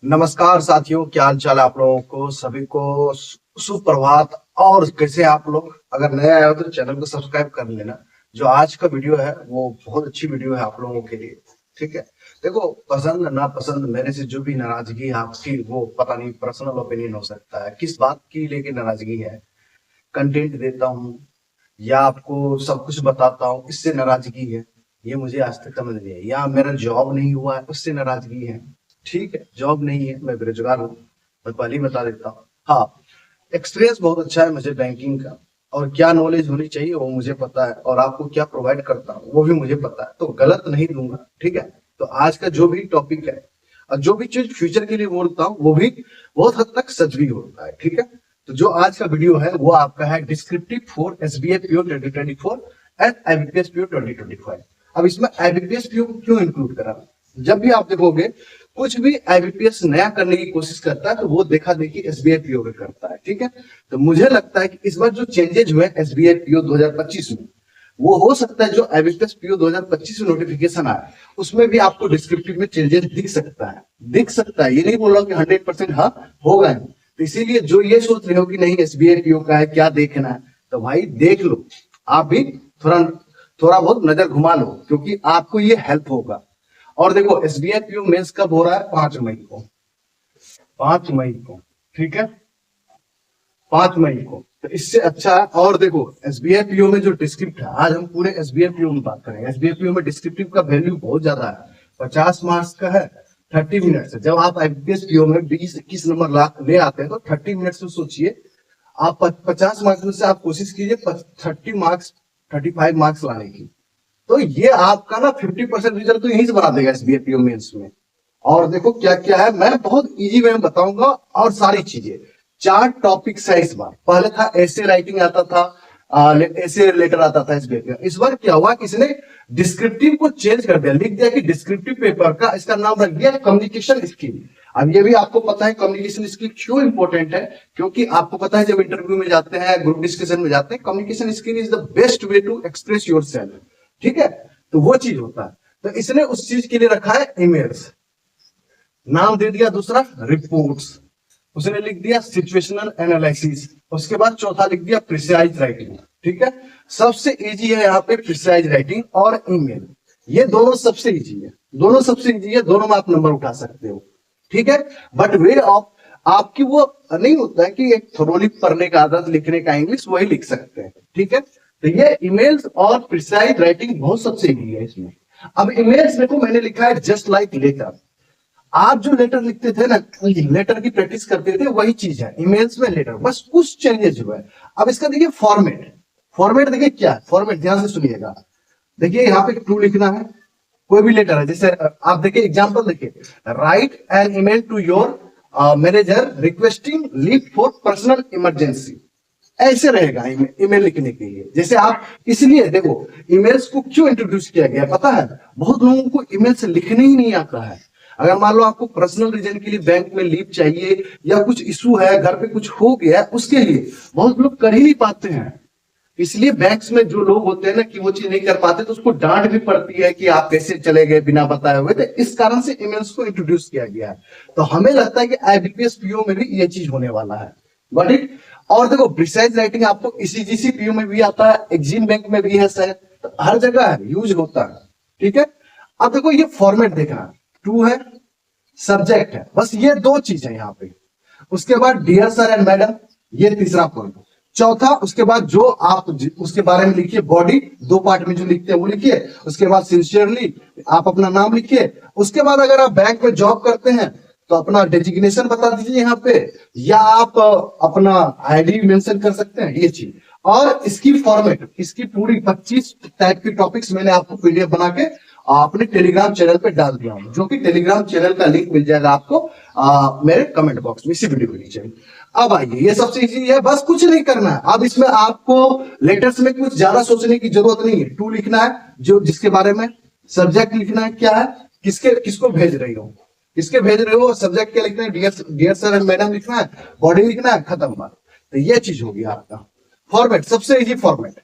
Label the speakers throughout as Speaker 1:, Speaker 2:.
Speaker 1: नमस्कार साथियों, क्या हाल चाल है आप लोगों को सभी को। सुप्रभात। और कैसे आप लोग, अगर नए आए हो तो चैनल को सब्सक्राइब कर लेना। जो आज का वीडियो है वो बहुत अच्छी वीडियो है आप लोगों के लिए। ठीक है, देखो, पसंद ना पसंद, मेरे से जो भी नाराजगी है आपकी, वो पता नहीं पर्सनल ओपिनियन हो सकता है। किस बात की लेके नाराजगी है? कंटेंट देता हूँ या आपको सब कुछ बताता हूँ, इससे नाराजगी है? ये मुझे आज तक समझ नहीं है। या मेरा जॉब नहीं हुआ है, उससे नाराजगी है? ठीक है, जॉब नहीं है, मैं बेरोजगार हूँ, मैं पहले ही बता देता हूँ। हाँ, एक्सपीरियंस बहुत अच्छा है मुझे बैंकिंग का, और क्या नॉलेज होनी चाहिए वो मुझे पता है, और आपको क्या प्रोवाइड करता हूँ वो भी मुझे पता है, तो गलत नहीं दूंगा। ठीक है, तो आज का जो भी टॉपिक है और जो भी चीज फ्यूचर के लिए बोलता हूँ वो भी बहुत हद तक सच भी होता है। ठीक है, तो जो आज का वीडियो है वो आपका है descriptive for SBI PO 2024 and IBPS PO 2025। अब इसमें आईबीपीएस पीओ को क्यों इंक्लूड करा? जब भी आप देखोगे कुछ भी आईबीपीएस नया करने की कोशिश करता है तो वो देखा देखी एसबीआई पीओ में करता है। ठीक है, तो मुझे लगता है कि इस बार जो चेंजेज हुए एसबीआई पीओ 2025 में, वो हो सकता है जो आईबीपीएस पीओ 2025 में नोटिफिकेशन आया उसमें भी आपको डिस्क्रिप्टिव में चेंजेस दिख सकता है। दिख सकता है, ये नहीं बोल रहा कि 100% हाँ होगा ही। तो इसीलिए जो ये सोच रहे हो कि नहीं एसबीआई पीओ का है क्या देखना है, तो भाई देख लो। आप भी थोड़ा थोड़ा बहुत नजर घुमा लो, क्योंकि आपको ये हेल्प होगा। और देखो, एसबीआई पीओ मेंस कब हो रहा है? 5 मई को। 5 मई को, ठीक है, 5 मई को। तो इससे अच्छा है। और देखो, एसबीआई पीओ में जो डिस्क्रिप्ट है, आज हम पूरे एसबीआई पीओ में बात करेंगे। एसबीआई पीओ में डिस्क्रिप्टिव का वैल्यू बहुत ज्यादा है, 50 मार्क्स का है, 30 मिनट से। जब आप आईपीएस पीओ में 20-21 नंबर ले आते हैं तो 30 मिनट में सोचिए, आप 50 मार्क्स में से आप कोशिश कीजिए 30 मार्क्स, 35 मार्क्स लाने की। तो ये आपका ना 50% रिजल्ट तो यहीं से बना देगा एसबीआई पीओ मेंस में। और देखो क्या क्या है, मैं बहुत इजी वे में बताऊंगा, और सारी चीजें। 4 टॉपिक्स है इस बार। पहले था ऐसे राइटिंग आता था, ऐसे लेटर आता था एसबीआई का। इस बार क्या हुआ, इसने डिस्क्रिप्टिव को चेंज कर दिया, लिख दिया कि डिस्क्रिप्टिव पेपर का इसका नाम रख दिया कम्युनिकेशन स्किल। अब ये भी आपको पता है कम्युनिकेशन स्किल क्यों इंपॉर्टेंट है, क्योंकि आपको पता है जब इंटरव्यू में जाते हैं, ग्रुप डिस्कशन में जाते हैं, communication skill is the best way to express yourself. ठीक है, तो वो चीज होता है। तो इसने उस चीज के लिए रखा है ईमेल्स। नाम दे दिया दूसरा रिपोर्ट्स, उसने लिख दिया सिचुएशनल एनालिसिस। उसके बाद चौथा लिख दिया प्रिसाइज राइटिंग। ठीक है, सबसे इजी है यहाँ पे प्रिसाइज राइटिंग और ईमेल। ये दोनों सबसे इजी है, दोनों सबसे इजी है, दोनों में आप नंबर उठा सकते हो। ठीक है, बट वे ऑफ आपकी वो नहीं होता है कि एक थोरोली पढ़ने का आदत, लिखने का इंग्लिश वही लिख सकते हैं। ठीक है, तो ये ईमेल्स और प्रिसाइज राइटिंग बहुत सबसे इजी है इसमें। अब ईमेल्स देखो, मैंने लिखा है जस्ट लाइक लेटर। आप जो लेटर लिखते थे ना, लेटर की प्रैक्टिस करते थे, वही चीज है ईमेल्स में लेटर, बस कुछ चेंजेस हुआ है। अब इसका देखिए फॉर्मेट। फॉर्मेट देखिए क्या है, फॉर्मेट ध्यान से सुनिएगा। देखिए यहाँ पे टू लिखना है, कोई भी लेटर है। जैसे आप देखिए एग्जांपल देखिए, write an email to your manager requesting leave for personal emergency. ऐसे रहेगा ईमेल लिखने के लिए। जैसे आप, इसलिए देखो ईमेल्स को क्यों इंट्रोड्यूस किया गया पता है? बहुत लोगों को ईमेल से लिखने ही नहीं आता है। अगर मान लो आपको पर्सनल रीजन के लिए बैंक में लीव चाहिए, या कुछ इशू है, घर पे कुछ हो गया, उसके लिए बहुत लोग कर ही नहीं पाते हैं। इसलिए बैंक्स में जो लोग होते हैं ना कि वो चीज नहीं कर पाते, तो उसको डांट भी पड़ती है कि आप कैसे चले गए बिना बताए हुए। तो इस कारण से ईमेल्स को इंट्रोड्यूस किया गया है। तो हमें लगता है कि आईबीपीएस पीओ में भी ये चीज होने वाला है। Got it? और देखो प्रिसाइज राइटिंग आपको ईसीजीसी पीओ में भी आता है, एक्सिम बैंक में भी है शायद, तो हर जगह है, यूज होता है। ठीक है, अब देखो ये फॉर्मेट देखना, टू है, सब्जेक्ट है, बस ये दो चीज है यहाँ पे। उसके बाद डियर सर एंड मैडम, ये तीसरा पॉइंट। चौथा, उसके बाद जो आप उसके बारे में लिखिए, बॉडी 2 पार्ट में जो लिखते हैं वो लिखिए। उसके बाद सिंसियरली आप अपना नाम लिखिए। उसके बाद अगर आप बैंक में जॉब करते हैं तो अपना डेजिग्नेशन बता दीजिए यहाँ पे, या आप अपना आईडी मेंशन कर सकते हैं, ये चीज। और इसकी फॉर्मेट, इसकी पूरी 25 टाइप की टॉपिक्स मैंने आपको पीडीएफ बना के अपने टेलीग्राम चैनल पे डाल दिया हूं, जो कि टेलीग्राम चैनल का लिंक मिल जाएगा आपको मेरे कमेंट बॉक्स में, इसी वीडियो के नीचे। अब आइए, ये सबसे इजी है, बस कुछ नहीं करना है। अब इसमें आपको लेटर्स में कुछ ज्यादा सोचने की जरूरत नहीं है। टू लिखना है, जो जिसके बारे में, सब्जेक्ट लिखना है क्या है, किसको भेज रही हो, किसके भेज रहे हो, सब्जेक्ट क्या लिखना है, डियर सर एंड मैडम लिखना है, बॉडी लिखना है, खत्म बात। तो ये चीज होगी आपका फॉर्मेट, सबसे इजी फॉर्मेट।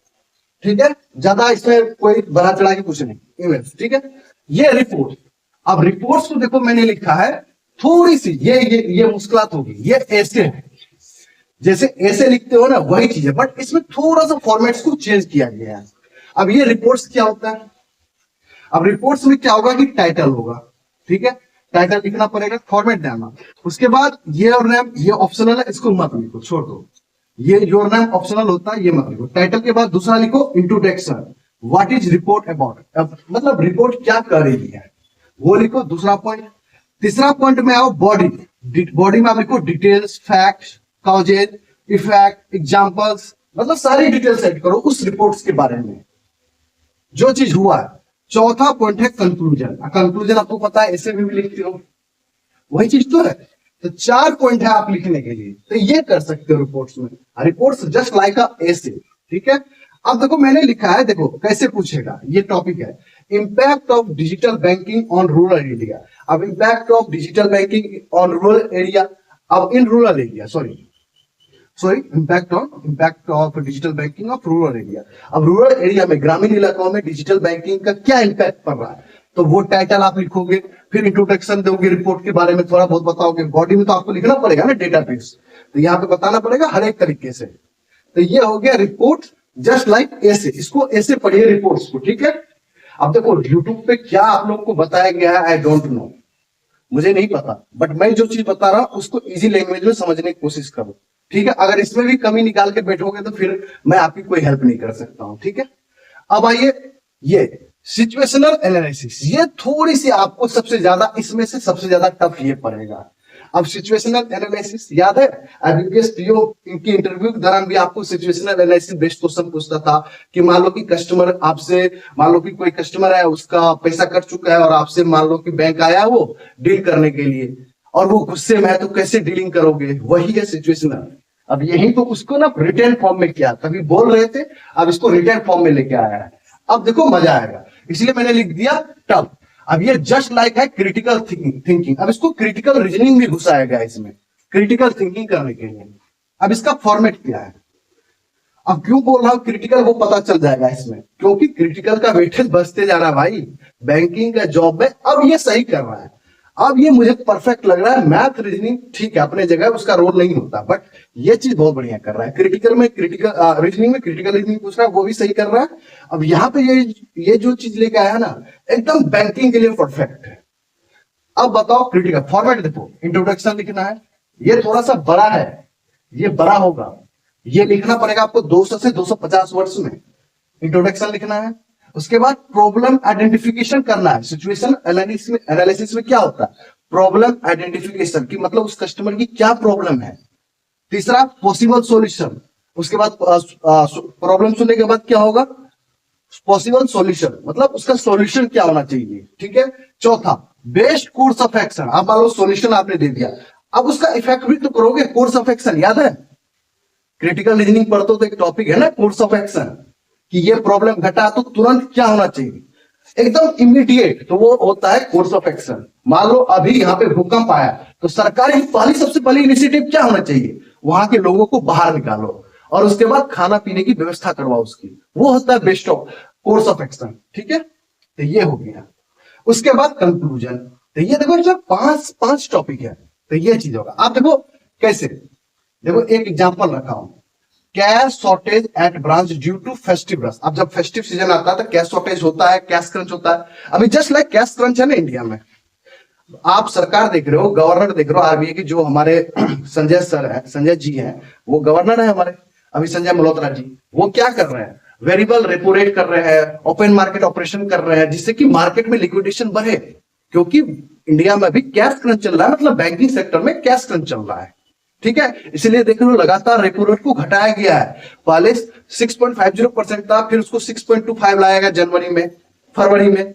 Speaker 1: ठीक है, ज्यादा इसमें कोई बढ़ा चढ़ा के कुछ नहीं, ईमेल। ठीक है, ये रिपोर्ट। अब रिपोर्ट्स को देखो मैंने लिखा है थोड़ी सी ये मुश्किलात होगी, ये ऐसे है, जैसे ऐसे लिखते हो ना वही चीज है, बट इसमें थोड़ा सा फॉर्मेट्स को चेंज किया गया है। अब ये रिपोर्ट्स क्या होता है, अब रिपोर्ट्स में क्या होगा कि टाइटल होगा, ठीक है, टाइटल लिखना पड़ेगा, फॉर्मेट देना। उसके बाद ये और नेम, ये ऑप्शनल है, इसको मत लिखो, छोड़ दो, ये योर नेम ऑप्शनल होता है, ये मत लिखो। टाइटल के बाद दूसरा लिखो introduction, what is report about, मतलब रिपोर्ट क्या कर रही है वो लिखो, दूसरा पॉइंट। तीसरा पॉइंट में आओ बॉडी, बॉडी में आप लिखो details, facts, causes, effect, examples, मतलब सारी डिटेल्स ऐड करो उस रिपोर्ट्स के बारे में जो चीज हुआ है। चौथा पॉइंट है कंक्लूजन, कंक्लूजन आपको पता है ऐसे भी लिखते हो, वही चीज तो है। तो 4 पॉइंट है आप लिखने के लिए, तो ये कर सकते हो रिपोर्ट्स में, रिपोर्ट्स जस्ट लाइक अ एसे, ठीक है। अब देखो मैंने लिखा है, देखो कैसे पूछेगा, ये टॉपिक है impact of digital banking on rural India. अब impact of digital banking on rural area, अब in rural area, sorry impact of digital banking of rural area. अब रूरल एरिया में, ग्रामीण इलाकों में डिजिटल बैंकिंग का क्या इम्पैक्ट पड़ रहा है, तो वो टाइटल आप लिखोगे, फिर इंट्रोडक्शन दोगे, रिपोर्ट के बारे में थोड़ा बहुत बताओगे, बॉडी में तो आपको लिखना पड़ेगा ना डेटाबेस, तो यहाँ पे बताना पड़ेगा हर एक तरीके से। तो ये हो गया रिपोर्ट जस्ट लाइक ऐसे, इसको ऐसे पढ़िए रिपोर्ट्स को, ठीक है। अब देखो यूट्यूब पे क्या आप लोग को बताया गया है, आई डोंट नो, मुझे नहीं पता, बट मैं जो चीज बता रहा हूं उसको इजी लैंग्वेज में समझने की कोशिश करो, ठीक है। अगर इसमें भी कमी निकाल के बैठोगे तो फिर मैं आपकी कोई हेल्प नहीं कर सकता हूं, ठीक है। अब आइए ये सिचुएशनल एनालिसिस, ये थोड़ी सी आपको सबसे ज्यादा, इसमें से सबसे ज्यादा टफ ये पड़ेगा। अब सिचुएशनल एनालिसिस याद है, आईबीपीएस पीओ इनकी इंटरव्यू के दौरान भी आपको सिचुएशनल एनालिसिस बेस्ड क्वेश्चन पूछता था कि मान लो कि कस्टमर आपसे, मान लो कि कोई कस्टमर है, उसका पैसा कट चुका है और आपसे मान लो कि बैंक आया वो डील करने के लिए, और वो गुस्से में है, तो कैसे डीलिंग करोगे, वही है सिचुएशनल। अब यही तो उसको ना रिटर्न फॉर्म में किया, तभी बोल रहे थे, अब इसको रिटर्न फॉर्म में लेके आया है। अब देखो मजा आएगा, इसलिए मैंने लिख दिया टफ। अब ये जस्ट लाइक है क्रिटिकल थिंकिंग, अब इसको क्रिटिकल रीजनिंग भी घुसाया गया इसमें, क्रिटिकल थिंकिंग करने के लिए। अब इसका फॉर्मेट क्या है, अब क्यों बोल रहा हूं क्रिटिकल, वो पता चल जाएगा इसमें, क्योंकि क्रिटिकल का वेटेज बढ़ते जा रहा है भाई बैंकिंग का जॉब में। अब ये सही कर रहा है, अब ये मुझे परफेक्ट लग रहा है। मैथ रीजनिंग ठीक है अपने जगह, उसका रोल नहीं होता, बट ये चीज बहुत बढ़िया कर रहा है। क्रिटिकल में क्रिटिकल रीजनिंग में क्रिटिकल रीजनिंग पूछ रहा है, वो भी सही कर रहा है। अब यहाँ पे ये जो चीज लेके आया ना, एकदम बैंकिंग के लिए परफेक्ट है। अब बताओ क्रिटिकल फॉर्मेट देखो, इंट्रोडक्शन लिखना है, ये थोड़ा सा बड़ा है, ये बड़ा होगा, ये लिखना पड़ेगा आपको 200 से 250 वर्ड्स में इंट्रोडक्शन लिखना है। उसके बाद प्रॉब्लम आइडेंटिफिकेशन करना है। सिचुएशन एनालिसिस में क्या होता है, प्रॉब्लम आइडेंटिफिकेशन की, मतलब उस कस्टमर की क्या प्रॉब्लम है। तीसरा पॉसिबल सॉल्यूशन, उसके बाद प्रॉब्लम सुनने के बाद क्या होगा, पॉसिबल सॉल्यूशन, मतलब उसका सॉल्यूशन क्या होना चाहिए, ठीक है। चौथा बेस्ट कोर्स ऑफ एक्शन, आप मान लो सॉल्यूशन आपने दे दिया, अब उसका इफेक्ट भी तो करोगे, कोर्स ऑफ एक्शन याद है, क्रिटिकल रीजनिंग पढ़ते तो एक टॉपिक है ना कोर्स ऑफ एक्शन, कि ये प्रॉब्लम घटा तो तुरंत क्या होना चाहिए, एकदम इमीडिएट, तो वो होता है कोर्स ऑफ एक्शन। मान लो अभी यहाँ पे भूकंप आया, तो सरकार की सबसे पहली इनिशिएटिव क्या होना चाहिए, वहां के लोगों को बाहर निकालो और उसके बाद खाना पीने की व्यवस्था करवाओ उसकी, वो होता है best of course of action, ठीक है। तो ये हो गया। उसके बाद कंक्लूजन, तो ये देखो जब पांच टॉपिक है तो ये चीज होगा। आप देखो कैसे, देखो एक एग्जांपल रखा हूं, cash shortage at branch due to festive rush. अब जब फेस्टिव सीजन आता है तो कैश शॉर्टेज होता है, कैश क्रंच होता है। अभी जस्ट लाइक कैश क्रंच है ना इंडिया में, आप सरकार देख रहे हो, गवर्नर देख रहे हो, आरबीआई के जो हमारे संजय सर है, संजय जी हैं, वो गवर्नर है हमारे अभी, संजय मल्होत्रा जी, वो क्या कर रहे हैं, वेरिएबल रेपो रेट कर रहे हैं, ओपन मार्केट ऑपरेशन कर रहे हैं, जिससे कि मार्केट में लिक्विडेशन बढ़े, क्योंकि इंडिया में भी कैश क्रंच चल रहा है, मतलब बैंकिंग सेक्टर में कैश क्रंच चल रहा है, ठीक है। इसलिए देख लो लगातार रेपो रेट को घटाया गया है, पहले 6.50% था, फिर उसको 6.25 लाया गया जनवरी में, फरवरी में,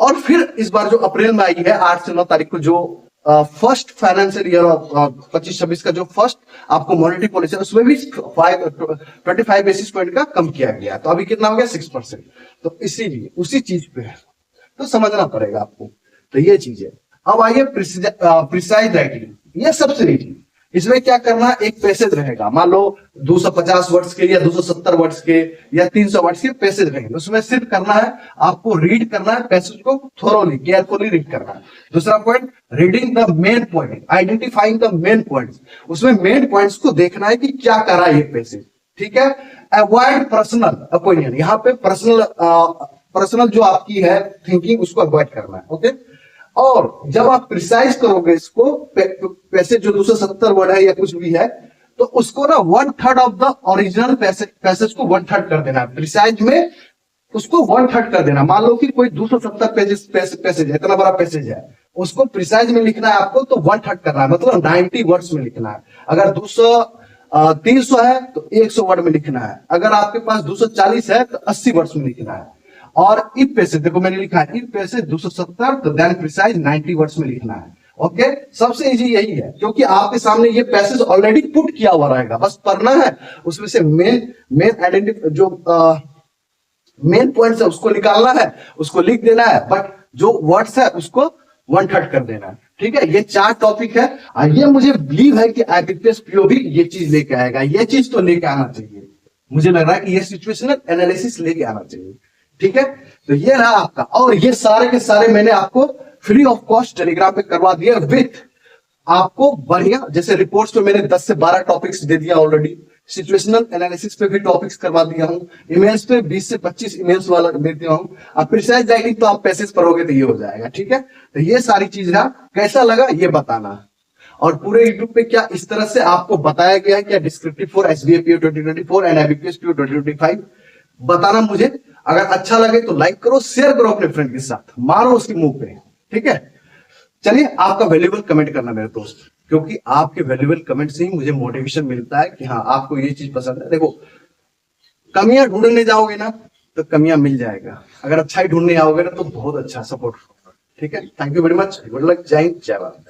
Speaker 1: और फिर इस बार जो अप्रैल में आई है 8 से 9 तारीख को, जो फर्स्ट फाइनेंशियल ईयर ऑफ 25-26 का जो फर्स्ट आपको मॉनेटरी पॉलिसी है, उसमें भी 25 बेसिस पॉइंट का कम किया गया, तो अभी कितना हो गया 6%। तो इसीलिए उसी चीज पे है, तो समझना पड़ेगा आपको, तो ये चीज है। अब आइए प्रिसाइज राइटिंग, ये सबसे इजी, इसमें क्या करना है, एक पैसेज रहेगा, मान लो 250 वर्ड्स के या 270 वर्ड्स के या 300 वर्ड्स के पैसेज रहेंगे, उसमें सिर्फ करना है आपको रीड करना है, पैसेज को थोरोली केयरफुली रीड करना है। दूसरा point, reading the main point, identifying the main points, उसमें मेन पॉइंट्स को देखना है कि क्या कर रहा है ये पैसेज, ठीक है। अवॉइड पर्सनल ओपिनियन, यहाँ पे पर्सनल जो आपकी है थिंकिंग उसको अवॉइड करना है, ओके। और जब आप प्रिसाइज करोगे इसको, पैसेज जो 270 वर्ड है या कुछ भी है, तो उसको ना 1/3 ऑफ द ओरिजिनल पैसेज को 1/3 कर देना है, प्रिसाइज में उसको 1/3 कर देना। मान लो कि कोई 270 पैसेज है, इतना बड़ा पैसेज है, उसको प्रिसाइज में लिखना है आपको, तो 1/3 करना है, मतलब 90 वर्ड्स में लिखना है। अगर 300 है तो 100 वर्ड में लिखना है, अगर आपके पास 240 है तो 80 वर्ड्स में लिखना है। और इफ पैसेज, देखो मैंने लिखा है इफ पैसेज 270 तो देन प्रिसाइज 90 वर्ड्स में लिखना है, ओके। सबसे इजी यही है, क्योंकि आपके सामने ये पैसेज ऑलरेडी पुट किया हुआ रहेगा, बस पढ़ना है, उसमें से मेन आइडेंटिटी जो मेन पॉइंट्स है उसको निकालना है, उसको लिख देना है, बट जो वर्ड्स है उसको 1/3 कर देना है, ठीक है। ये 4 टॉपिक है, और ये मुझे बिलीव है कि IBPS PO भी ये चीज लेके आएगा, ये चीज तो लेके आना चाहिए, मुझे लग रहा है कि ये सिचुएशनल एनालिसिस लेके आना चाहिए, ठीक है। तो ये रहा आपका, और ये सारे के सारे मैंने आपको फ्री ऑफ कॉस्ट टेलीग्राम पे करवा दिया, विथ आपको बढ़िया, जैसे रिपोर्ट्स पे मैंने 10 से 12 टॉपिक्स दे दिया ऑलरेडी, सिचुएशनल एनालिसिस पे भी टॉपिक्स करवा दिया हूं, इमेल्स पे 20 से 25 इमेल्स वाला दे दिया हूं, अब प्रिसाइज राइटिंग तो आप पैसेज पढ़ोगे तो ये हो जाएगा, ठीक है। तो ये सारी चीज है, कैसा लगा ये बताना। और पूरे यूट्यूब पे क्या इस तरह से आपको बताया गया है क्या descriptive for SBA PO 2024 and IBPS PO 2025, बताना मुझे। अगर अच्छा लगे तो लाइक करो, शेयर करो अपने फ्रेंड के साथ, मारो उसके मुंह पे, ठीक है। चलिए, आपका वैल्यूएबल कमेंट करना मेरे दोस्त, क्योंकि आपके वैल्यूएबल कमेंट से ही मुझे मोटिवेशन मिलता है कि हाँ आपको ये चीज पसंद है। देखो, कमियां ढूंढने जाओगे ना तो कमियां मिल जाएगा, अगर अच्छा ही ढूंढने आओगे ना तो बहुत अच्छा सपोर्ट होगा, ठीक है। Thank you very much, good luck, जय हिंद, जय भारत।